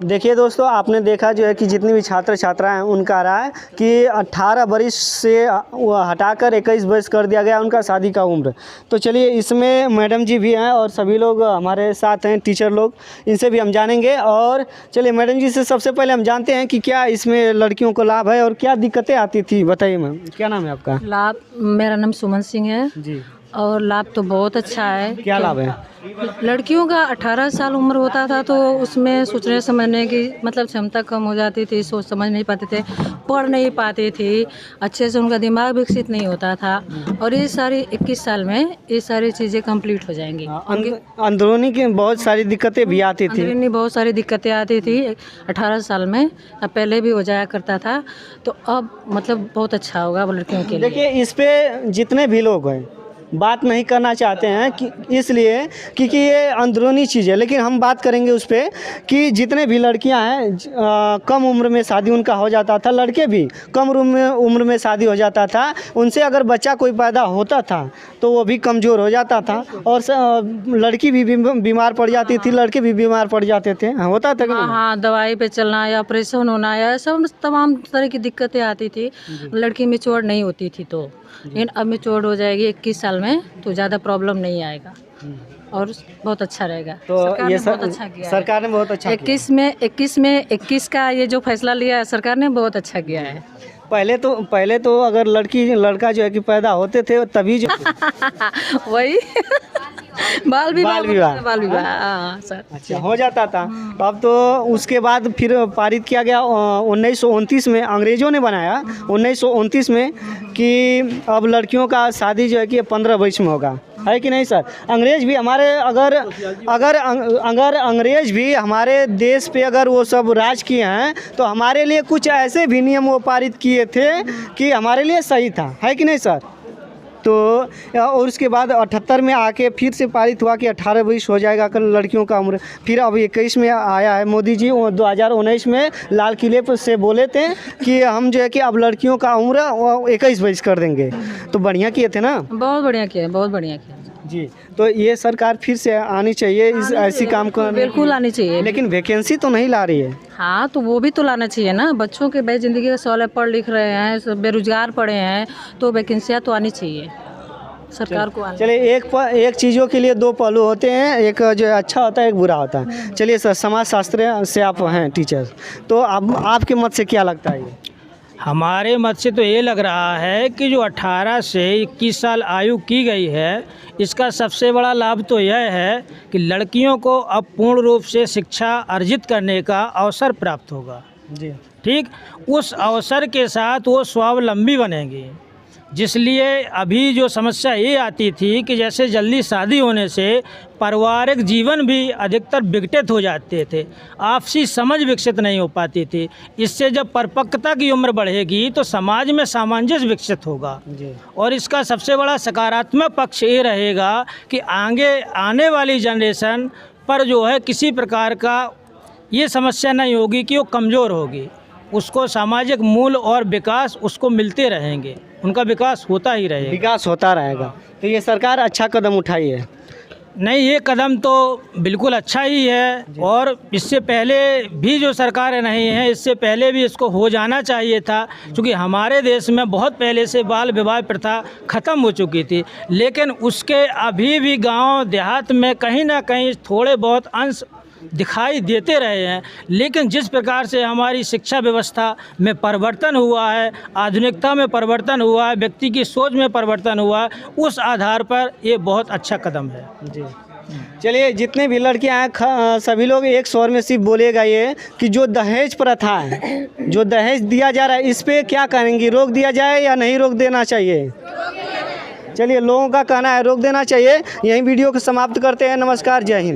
देखिए दोस्तों, आपने देखा जो है कि जितनी भी छात्र छात्राएं हैं उनका राय कि 18 वर्ष से हटाकर 21 वर्ष कर दिया गया उनका शादी का उम्र। तो चलिए, इसमें मैडम जी भी हैं और सभी लोग हमारे साथ हैं, टीचर लोग, इनसे भी हम जानेंगे। और चलिए मैडम जी से सबसे पहले हम जानते हैं कि क्या इसमें लड़कियों को लाभ है और क्या दिक्कतें आती थी, बताइए मैम। क्या नाम है आपका? लाभ, मेरा नाम सुमन सिंह है जी। और लाभ तो बहुत अच्छा है। क्या लाभ है? लड़कियों का 18 साल उम्र होता था तो उसमें सोचने समझने की मतलब क्षमता कम हो जाती थी, सोच समझ नहीं पाते थे, पढ़ नहीं पाते थे, अच्छे से उनका दिमाग विकसित नहीं होता था। और ये सारी 21 साल में ये सारी चीज़ें कंप्लीट हो जाएंगी। अंदरूनी की बहुत सारी दिक्कतें भी आती थी। अंदरूनी बहुत सारी दिक्कतें आती थी 18 साल में, अब पहले भी हो जाया करता था। तो अब मतलब बहुत अच्छा होगा लड़कियों के लिए। देखिए, इस पे जितने भी लोग हैं बात नहीं करना चाहते हैं कि इसलिए क्योंकि ये अंदरूनी चीज़ है, लेकिन हम बात करेंगे उस पर कि जितने भी लड़कियां हैं कम उम्र में शादी उनका हो जाता था, लड़के भी कम उम्र में शादी हो जाता था। उनसे अगर बच्चा कोई पैदा होता था तो वो भी कमज़ोर हो जाता था और लड़की भी बीमार पड़ जाती थी, लड़के भी बीमार पड़ जाते थे। होता था कि नहीं? हाँ, दवाई पे चलना या ऑपरेशन होना या सब तमाम तरह की दिक्कतें आती थी। लड़की मैच्योर नहीं होती थी तो, लेकिन अब मैच्योर हो जाएगी 21 साल में तो ज़्यादा प्रॉब्लम नहीं आएगा और बहुत अच्छा रहेगा। तो ये बहुत अच्छा किया है। सरकार ने बहुत अच्छा 21 का ये जो फैसला लिया है सरकार ने, बहुत अच्छा किया है। पहले तो अगर लड़का जो है कि पैदा होते थे तभी जो वही बाल विवाह हाँ सर। अच्छा, हो जाता था। अब तो उसके बाद फिर पारित किया गया 1929 में, अंग्रेज़ों ने बनाया 1929 में कि अब लड़कियों का शादी जो है कि 15 वर्ष में होगा, है कि नहीं सर? अंग्रेज़ भी हमारे अगर अंग्रेज़ भी हमारे देश पे अगर वो सब राज किए हैं तो हमारे लिए कुछ ऐसे भी नियम वो पारित किए थे कि हमारे लिए सही था, है कि नहीं सर? तो और उसके बाद 78 में आके फिर से पारित हुआ कि 18 वर्ष हो जाएगा कल लड़कियों का उम्र। फिर अब 21 में आया है, मोदी जी 2019 में लाल किले पर से बोले थे कि हम जो है कि अब लड़कियों का उम्र 21 वर्ष कर देंगे। तो बढ़िया किए थे ना? बहुत बढ़िया किया, बहुत बढ़िया किया जी। तो ये सरकार फिर से आनी चाहिए इस ऐसी काम को, बिल्कुल आनी चाहिए। लेकिन वैकेंसी तो नहीं ला रही है। हाँ, तो वो भी तो लाना चाहिए ना। बच्चों के भाई ज़िंदगी का सवाल है, पढ़ लिख रहे हैं, सब बेरोजगार पड़े हैं, तो वैकेंसियाँ तो आनी चाहिए सरकार को। चलिए, एक चीज़ों के लिए दो पहलू होते हैं, एक जो है अच्छा होता है, एक बुरा होता है। चलिए सर, समाज शास्त्र से आप हैं टीचर, तो अब आपके मत से क्या लगता है? ये हमारे मत से तो ये लग रहा है कि जो 18 से 21 साल आयु की गई है, इसका सबसे बड़ा लाभ तो यह है कि लड़कियों को अब पूर्ण रूप से शिक्षा अर्जित करने का अवसर प्राप्त होगा। जी ठीक, उस अवसर के साथ वो स्वावलंबी बनेंगी। जिसलिए अभी जो समस्या ये आती थी कि जैसे जल्दी शादी होने से पारिवारिक जीवन भी अधिकतर विघटित हो जाते थे, आपसी समझ विकसित नहीं हो पाती थी। इससे जब परिपक्वता की उम्र बढ़ेगी तो समाज में सामंजस्य विकसित होगा और इसका सबसे बड़ा सकारात्मक पक्ष ये रहेगा कि आगे आने वाली जनरेशन पर जो है किसी प्रकार का ये समस्या नहीं होगी कि वो कमज़ोर होगी, उसको सामाजिक मूल और विकास उसको मिलते रहेंगे, उनका विकास होता ही रहेगा। विकास होता रहेगा। तो ये सरकार अच्छा कदम उठाई है। नहीं, ये कदम तो बिल्कुल अच्छा ही है और इससे पहले भी जो सरकारें नहीं हैं, इससे पहले भी इसको हो जाना चाहिए था, क्योंकि हमारे देश में बहुत पहले से बाल विवाह प्रथा ख़त्म हो चुकी थी। लेकिन उसके अभी भी गांव देहात में कहीं ना कहीं थोड़े बहुत अंश दिखाई देते रहे हैं। लेकिन जिस प्रकार से हमारी शिक्षा व्यवस्था में परिवर्तन हुआ है, आधुनिकता में परिवर्तन हुआ है, व्यक्ति की सोच में परिवर्तन हुआ है, उस आधार पर ये बहुत अच्छा कदम है। जी, चलिए, जितने भी लड़कियां हैं सभी लोग एक स्वर में सिर्फ बोलेगा ये कि जो दहेज प्रथा है, जो दहेज दिया जा रहा है, इस पर क्या करेंगी? रोक दिया जाए या नहीं रोक देना चाहिए? चलिए, लोगों का कहना है रोक देना चाहिए। यही वीडियो को समाप्त करते हैं। नमस्कार, जय हिंद।